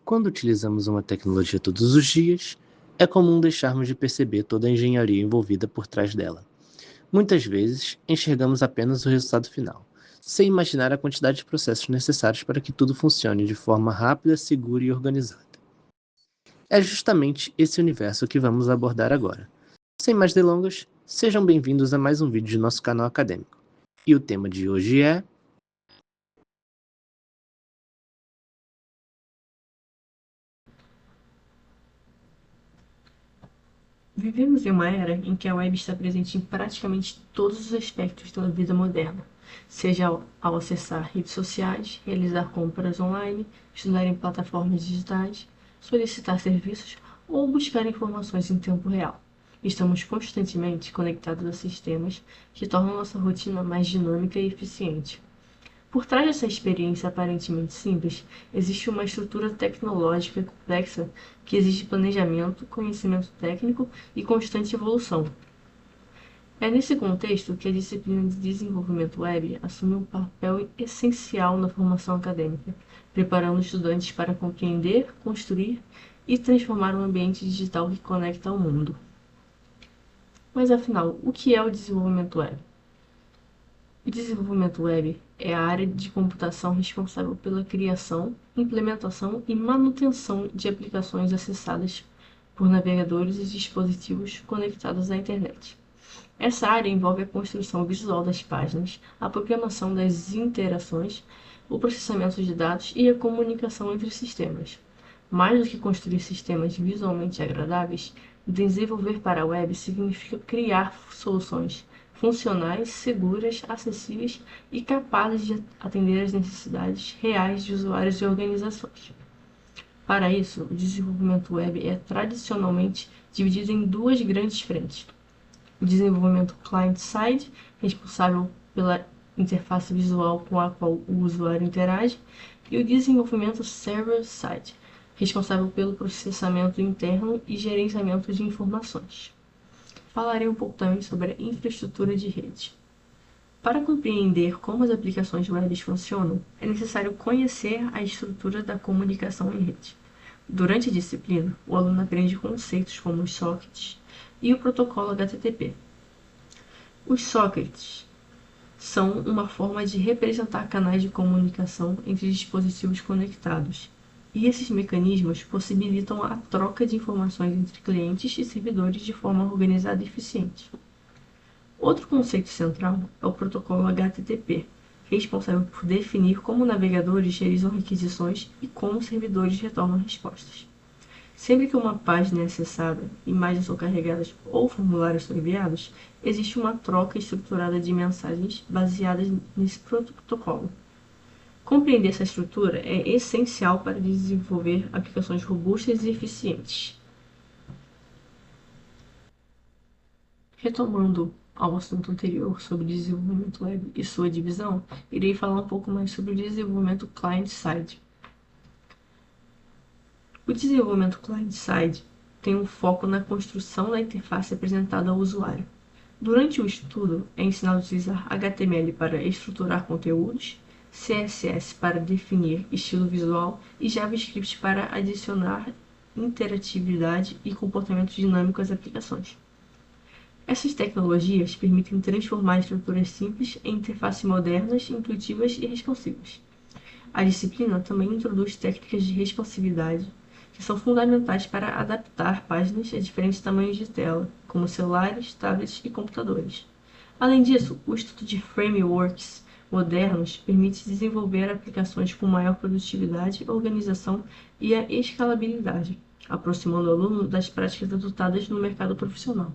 Quando utilizamos uma tecnologia todos os dias, é comum deixarmos de perceber toda a engenharia envolvida por trás dela. Muitas vezes, enxergamos apenas o resultado final, sem imaginar a quantidade de processos necessários para que tudo funcione de forma rápida, segura e organizada. É justamente esse universo que vamos abordar agora. Sem mais delongas, sejam bem-vindos a mais um vídeo de nosso canal acadêmico. E o tema de hoje é Vivemos em uma era em que a web está presente em praticamente todos os aspectos da vida moderna, seja ao acessar redes sociais, realizar compras online, estudar em plataformas digitais, solicitar serviços ou buscar informações em tempo real. Estamos constantemente conectados a sistemas que tornam nossa rotina mais dinâmica e eficiente. Por trás dessa experiência aparentemente simples, existe uma estrutura tecnológica complexa que exige planejamento, conhecimento técnico e constante evolução. É nesse contexto que a disciplina de desenvolvimento web assume um papel essencial na formação acadêmica, preparando estudantes para compreender, construir e transformar um ambiente digital que conecta ao mundo. Mas afinal, o que é o desenvolvimento web? O desenvolvimento web é a área de computação responsável pela criação, implementação e manutenção de aplicações acessadas por navegadores e dispositivos conectados à internet. Essa área envolve a construção visual das páginas, a programação das interações, o processamento de dados e a comunicação entre sistemas. Mais do que construir sistemas visualmente agradáveis, desenvolver para a web significa criar soluções funcionais, seguras, acessíveis e capazes de atender às necessidades reais de usuários e organizações. Para isso, o desenvolvimento web é tradicionalmente dividido em duas grandes frentes: o desenvolvimento client-side, responsável pela interface visual com a qual o usuário interage, e o desenvolvimento server-side, responsável pelo processamento interno e gerenciamento de informações. Falarei um pouco também sobre a infraestrutura de rede. Para compreender como as aplicações web funcionam, é necessário conhecer a estrutura da comunicação em rede. Durante a disciplina, o aluno aprende conceitos como os sockets e o protocolo HTTP. Os sockets são uma forma de representar canais de comunicação entre dispositivos conectados, e esses mecanismos possibilitam a troca de informações entre clientes e servidores de forma organizada e eficiente. Outro conceito central é o protocolo HTTP, responsável por definir como navegadores realizam requisições e como servidores retornam respostas. Sempre que uma página é acessada, imagens são carregadas ou formulários são enviados, existe uma troca estruturada de mensagens baseadas nesse protocolo. Compreender essa estrutura é essencial para desenvolver aplicações robustas e eficientes. Retomando ao assunto anterior sobre desenvolvimento web e sua divisão, irei falar um pouco mais sobre o desenvolvimento client-side. O desenvolvimento client-side tem um foco na construção da interface apresentada ao usuário. Durante o estudo, é ensinado a utilizar HTML para estruturar conteúdos, CSS para definir estilo visual e JavaScript para adicionar interatividade e comportamento dinâmico às aplicações. Essas tecnologias permitem transformar estruturas simples em interfaces modernas, intuitivas e responsivas. A disciplina também introduz técnicas de responsividade que são fundamentais para adaptar páginas a diferentes tamanhos de tela, como celulares, tablets e computadores. Além disso, o estudo de frameworks modernos permite desenvolver aplicações com maior produtividade, organização e a escalabilidade, aproximando o aluno das práticas adotadas no mercado profissional.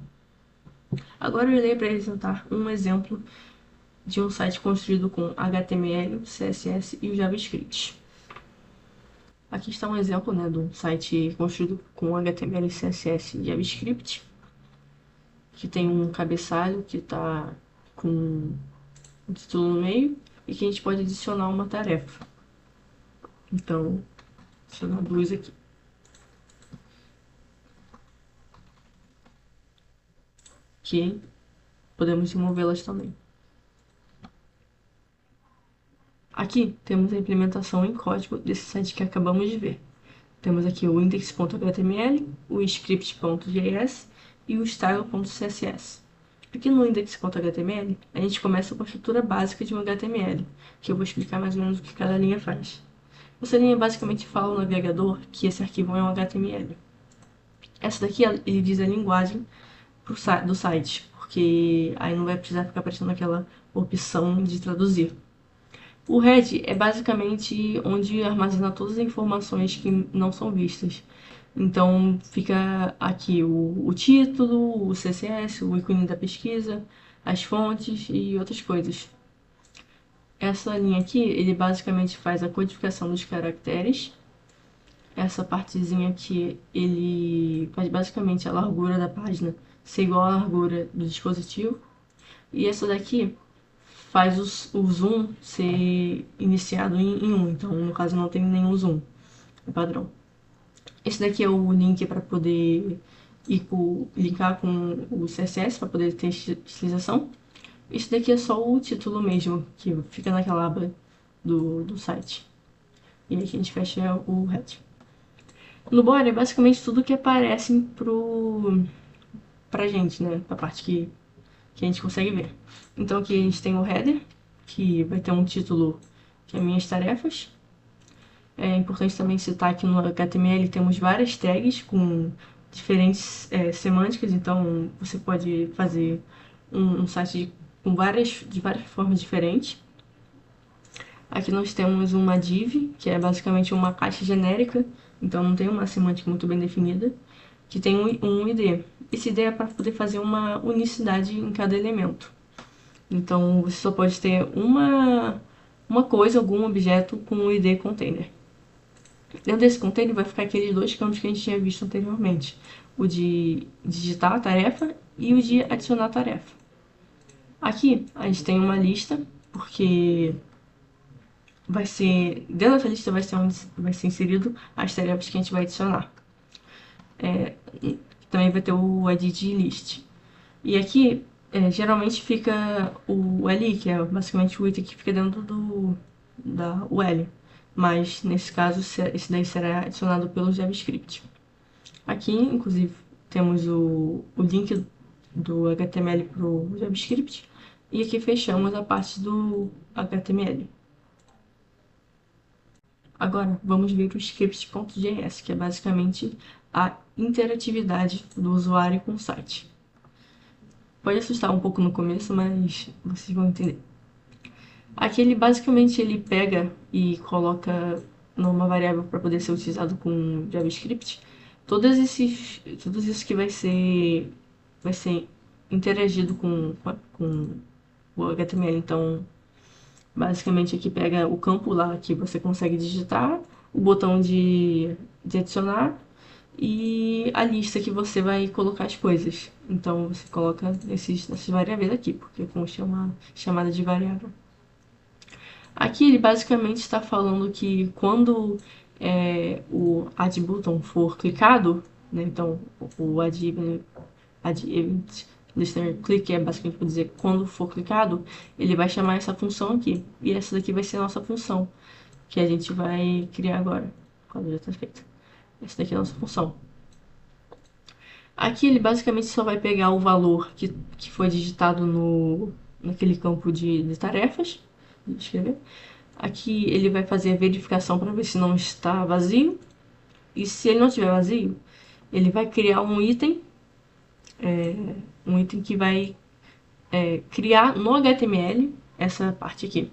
Agora eu irei apresentar um exemplo de um site construído com HTML, CSS e o JavaScript. Aqui está um exemplo de um site construído com HTML, CSS e JavaScript, que tem um cabeçalho que está com um título no meio e que a gente pode adicionar uma tarefa. Então, adicionar a luz aqui. Que podemos removê-las também. Aqui temos a implementação em código desse site que acabamos de ver. Temos aqui o index.html, o script.js e o style.css. Aqui no index.html, a gente começa com a estrutura básica de um HTML, que eu vou explicar mais ou menos o que cada linha faz. Essa linha basicamente fala ao navegador que esse arquivo é um HTML. Essa daqui, ele diz a linguagem do site, porque aí não vai precisar ficar aparecendo aquela opção de traduzir. O head é basicamente onde armazena todas as informações que não são vistas. Então fica aqui o título, o CSS, o ícone da pesquisa, as fontes e outras coisas. Essa linha aqui, ele basicamente faz a codificação dos caracteres. Essa partezinha aqui, ele faz basicamente a largura da página ser igual à largura do dispositivo. E essa daqui faz o zoom ser iniciado em 1, então no caso não tem nenhum zoom, é padrão. Esse daqui é o link para poder linkar com o CSS, para poder ter estilização. Esse daqui é só o título mesmo, que fica naquela aba do site. E aqui a gente fecha o head. No body é basicamente tudo que aparece pra gente, né? Pra parte que a gente consegue ver. Então aqui a gente tem o header, que vai ter um título que é Minhas Tarefas. É importante também citar que no HTML temos várias tags com diferentes semânticas, então você pode fazer um site de várias formas diferentes. Aqui nós temos uma div, que é basicamente uma caixa genérica, então não tem uma semântica muito bem definida, que tem um ID. Esse ID é para poder fazer uma unicidade em cada elemento. Então você só pode ter uma coisa, algum objeto com o ID container. Dentro desse container vai ficar aqueles dois campos que a gente tinha visto anteriormente. O de digitar a tarefa e o de adicionar a tarefa. Aqui a gente tem uma lista, porque dentro dessa lista vai ser inserido as tarefas que a gente vai adicionar. Também vai ter o ID de list. E aqui, geralmente fica o LI, que é basicamente o item que fica dentro da UL. Mas, nesse caso, esse daí será adicionado pelo JavaScript. Aqui, inclusive, temos o link do HTML para o JavaScript. E aqui fechamos a parte do HTML. Agora, vamos ver o script.js, que é basicamente a interatividade do usuário com o site. Pode assustar um pouco no começo, mas vocês vão entender. Aqui ele basicamente pega e coloca numa variável para poder ser utilizado com JavaScript todos isso que vai ser interagido com o HTML. Então, basicamente aqui pega o campo lá que você consegue digitar, o botão de adicionar e a lista que você vai colocar as coisas. Então você coloca essas variáveis aqui, porque consta uma chamada de variável. Aqui ele basicamente está falando que quando o add button for clicado, né, então o add event listener click é basicamente para dizer quando for clicado, ele vai chamar essa função aqui. E essa daqui vai ser a nossa função, que a gente vai criar agora, quando já está feita. Essa daqui é a nossa função. Aqui ele basicamente só vai pegar o valor que foi digitado naquele campo de tarefas. Deixa eu ver. Aqui ele vai fazer a verificação para ver se não está vazio. E se ele não estiver vazio, ele vai criar um item que vai criar no HTML essa parte aqui.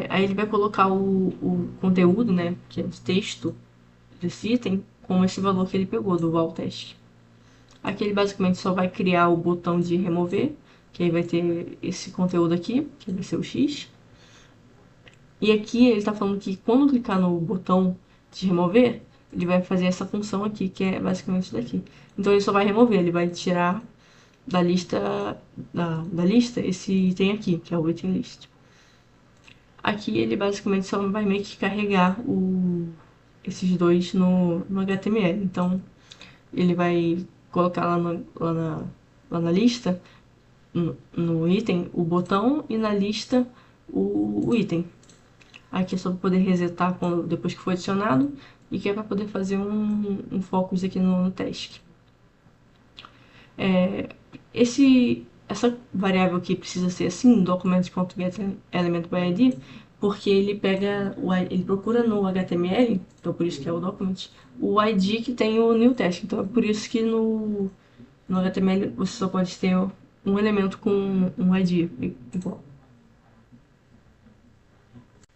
Aí ele vai colocar o conteúdo, né, que é o texto desse item, com esse valor que ele pegou do val teste. Aqui ele basicamente só vai criar o botão de remover, que aí vai ter esse conteúdo aqui, que vai ser o X. E aqui ele está falando que quando clicar no botão de remover, ele vai fazer essa função aqui, que é basicamente isso daqui. Então ele só vai remover, ele vai tirar da lista esse item aqui, que é o item list. Aqui ele basicamente só vai meio que carregar esses dois no HTML. Então ele vai colocar lá na lista, no item, o botão, e na lista o item. Aqui é só para poder resetar depois que for adicionado, e que é para poder fazer um focus aqui no task. Essa variável aqui precisa ser assim, document.getElementById, porque ele procura no HTML, então por isso que é o document, o ID que tem o new task. Então é por isso que no HTML você só pode ter um elemento com um ID igual.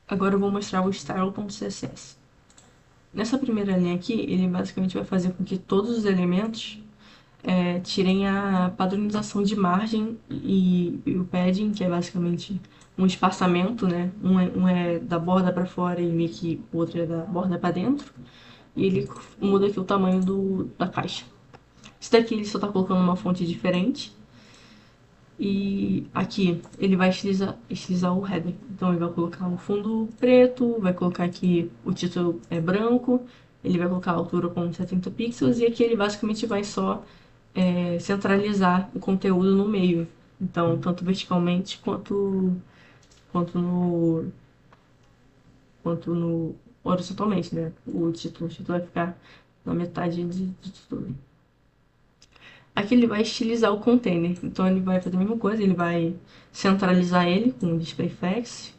Agora eu vou mostrar o style.css. Nessa primeira linha aqui, ele basicamente vai fazer com que todos os elementos tirem a padronização de margem e o padding, que é basicamente um espaçamento, né? Um é da borda para fora e meio que o outro é da borda para dentro. E ele muda aqui o tamanho da caixa. Isso daqui ele só está colocando uma fonte diferente. E aqui ele vai estilizar o header. Então ele vai colocar um fundo preto, vai colocar aqui o título é branco, ele vai colocar a altura com 70 pixels e aqui ele basicamente vai só centralizar o conteúdo no meio. Então, tanto verticalmente quanto no, quanto no horizontalmente, né? O título vai ficar na metade de tudo. Aqui ele vai estilizar o container. Então ele vai fazer a mesma coisa, ele vai centralizar ele com o displayFX.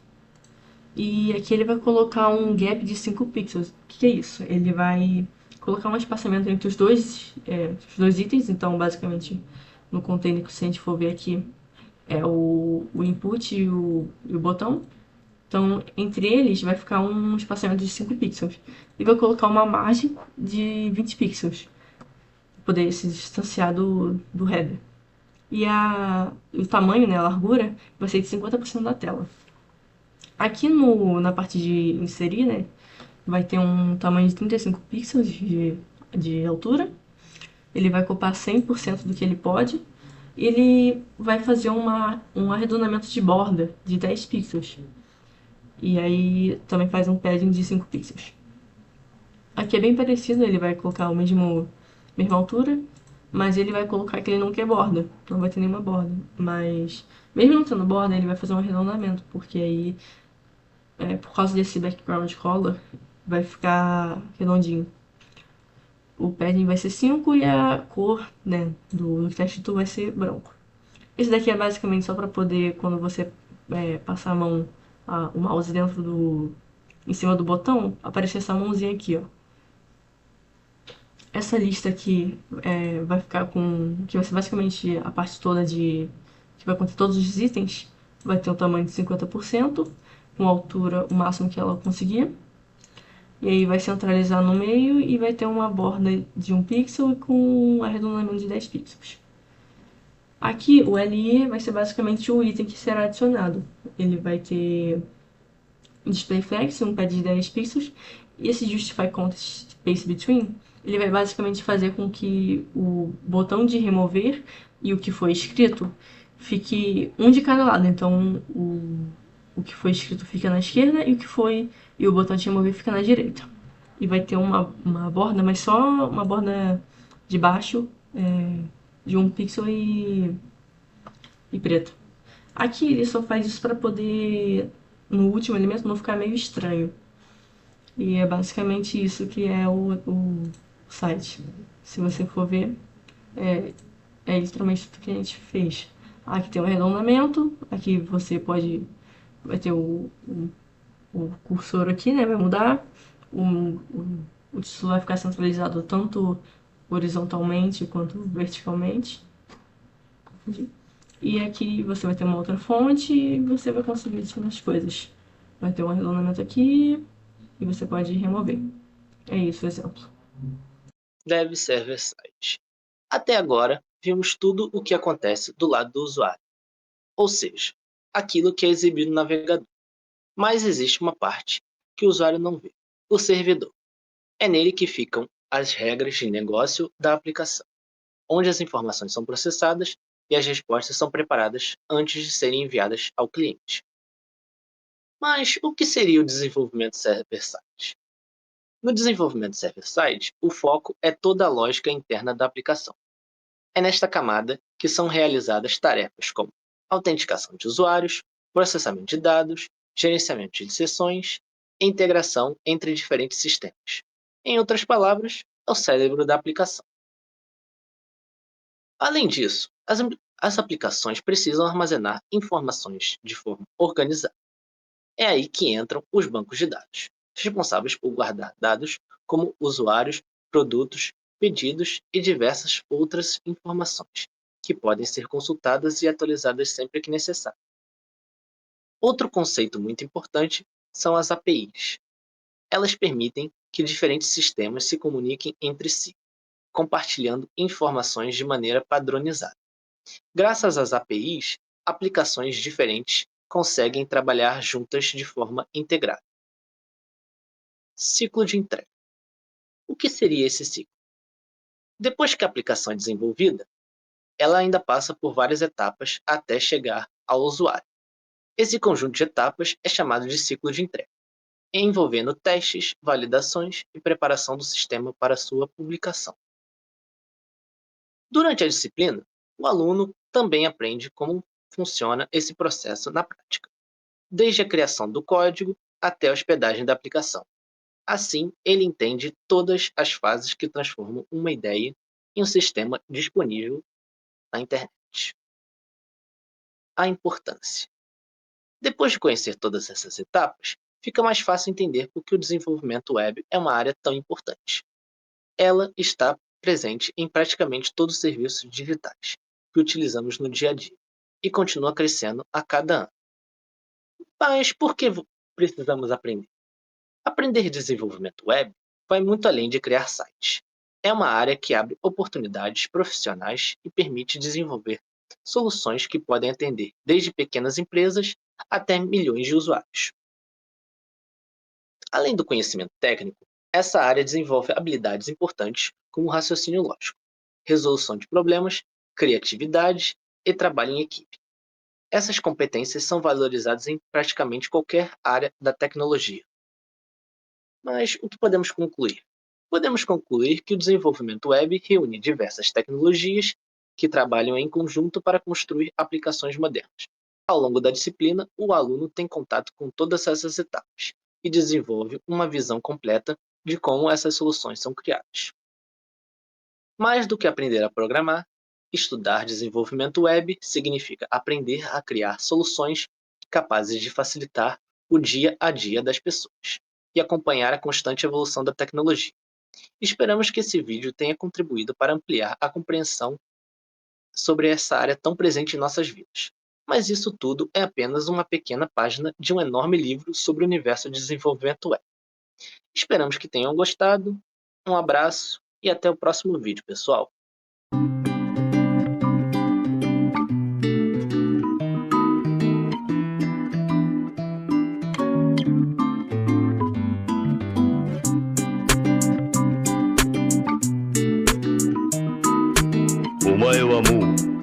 E aqui ele vai colocar um gap de 5 pixels. O que é isso? Ele vai colocar um espaçamento entre os dois itens. Então, basicamente, no container, se a gente for ver aqui, é o input e o botão. Então, entre eles vai ficar um espaçamento de 5 pixels. E vai colocar uma margem de 20 pixels. Para poder se distanciar do header. E o tamanho, né, a largura, vai ser de 50% da tela. Aqui na parte de inserir, né, vai ter um tamanho de 35 pixels de altura. Ele vai ocupar 100% do que ele pode. Ele vai fazer um arredondamento de borda de 10 pixels. E aí também faz um padding de 5 pixels. Aqui é bem parecido, ele vai colocar mesma altura, mas ele vai colocar que ele não quer borda, não vai ter nenhuma borda. Mas mesmo não tendo borda, ele vai fazer um arredondamento, porque aí, por causa desse background color, vai ficar redondinho. O padding vai ser 5 e a cor, né, do texto vai ser branco. Esse daqui é basicamente só para poder, quando você passar o mouse em cima do botão, aparecer essa mãozinha aqui, ó. Essa lista aqui vai ficar que vai ser basicamente a parte toda que vai conter todos os itens. Vai ter um tamanho de 50%, com a altura o máximo que ela conseguir. E aí vai centralizar no meio e vai ter uma borda de 1 pixel e com um arredondamento de 10 pixels. Aqui o LI vai ser basicamente o item que será adicionado. Ele vai ter displayFlex, um pad de 10 pixels, e esse Justify Context Space Between, ele vai basicamente fazer com que o botão de remover e o que foi escrito fique um de cada lado. Então o que foi escrito fica na esquerda e o botão de remover fica na direita. E vai ter uma borda, mas só uma borda de baixo de 1 pixel e preto. Aqui ele só faz isso para poder, no último elemento, não ficar meio estranho. E é basicamente isso que é o site. Se você for ver, é literalmente tudo que a gente fez. Aqui tem o arredondamento, aqui você vai ter o cursor aqui, né? Vai mudar. O título vai ficar centralizado tanto horizontalmente quanto verticalmente. E aqui você vai ter uma outra fonte e você vai conseguir adicionar as coisas. Vai ter um arredondamento aqui e você pode remover. É isso o exemplo. Dev Server Side. Até agora, vimos tudo o que acontece do lado do usuário, ou seja, aquilo que é exibido no navegador. Mas existe uma parte que o usuário não vê, o servidor. É nele que ficam as regras de negócio da aplicação, onde as informações são processadas e as respostas são preparadas antes de serem enviadas ao cliente. Mas o que seria o desenvolvimento server-side? No desenvolvimento server-side, o foco é toda a lógica interna da aplicação. É nesta camada que são realizadas tarefas como autenticação de usuários, processamento de dados, gerenciamento de sessões e integração entre diferentes sistemas. Em outras palavras, é o cérebro da aplicação. Além disso, as aplicações precisam armazenar informações de forma organizada. É aí que entram os bancos de dados, responsáveis por guardar dados como usuários, produtos, pedidos e diversas outras informações, que podem ser consultadas e atualizadas sempre que necessário. Outro conceito muito importante são as APIs. Elas permitem que diferentes sistemas se comuniquem entre si, compartilhando informações de maneira padronizada. Graças às APIs, aplicações diferentes conseguem trabalhar juntas de forma integrada. Ciclo de entrega. O que seria esse ciclo? Depois que a aplicação é desenvolvida, ela ainda passa por várias etapas até chegar ao usuário. Esse conjunto de etapas é chamado de ciclo de entrega, envolvendo testes, validações e preparação do sistema para sua publicação. Durante a disciplina, o aluno também aprende como funciona esse processo na prática, desde a criação do código até a hospedagem da aplicação. Assim, ele entende todas as fases que transformam uma ideia em um sistema disponível na internet. A importância. Depois de conhecer todas essas etapas, fica mais fácil entender por que o desenvolvimento web é uma área tão importante. Ela está presente em praticamente todos os serviços digitais que utilizamos no dia a dia e continua crescendo a cada ano. Mas por que precisamos aprender? Aprender desenvolvimento web vai muito além de criar sites. É uma área que abre oportunidades profissionais e permite desenvolver soluções que podem atender desde pequenas empresas até milhões de usuários. Além do conhecimento técnico, essa área desenvolve habilidades importantes como raciocínio lógico, resolução de problemas, criatividade e trabalho em equipe. Essas competências são valorizadas em praticamente qualquer área da tecnologia. Mas o que podemos concluir? Podemos concluir que o desenvolvimento web reúne diversas tecnologias que trabalham em conjunto para construir aplicações modernas. Ao longo da disciplina, o aluno tem contato com todas essas etapas e desenvolve uma visão completa de como essas soluções são criadas. Mais do que aprender a programar, estudar desenvolvimento web significa aprender a criar soluções capazes de facilitar o dia a dia das pessoas e acompanhar a constante evolução da tecnologia. Esperamos que esse vídeo tenha contribuído para ampliar a compreensão sobre essa área tão presente em nossas vidas. Mas isso tudo é apenas uma pequena página de um enorme livro sobre o universo de desenvolvimento web. Esperamos que tenham gostado. Um abraço e até o próximo vídeo, pessoal. O 前はもう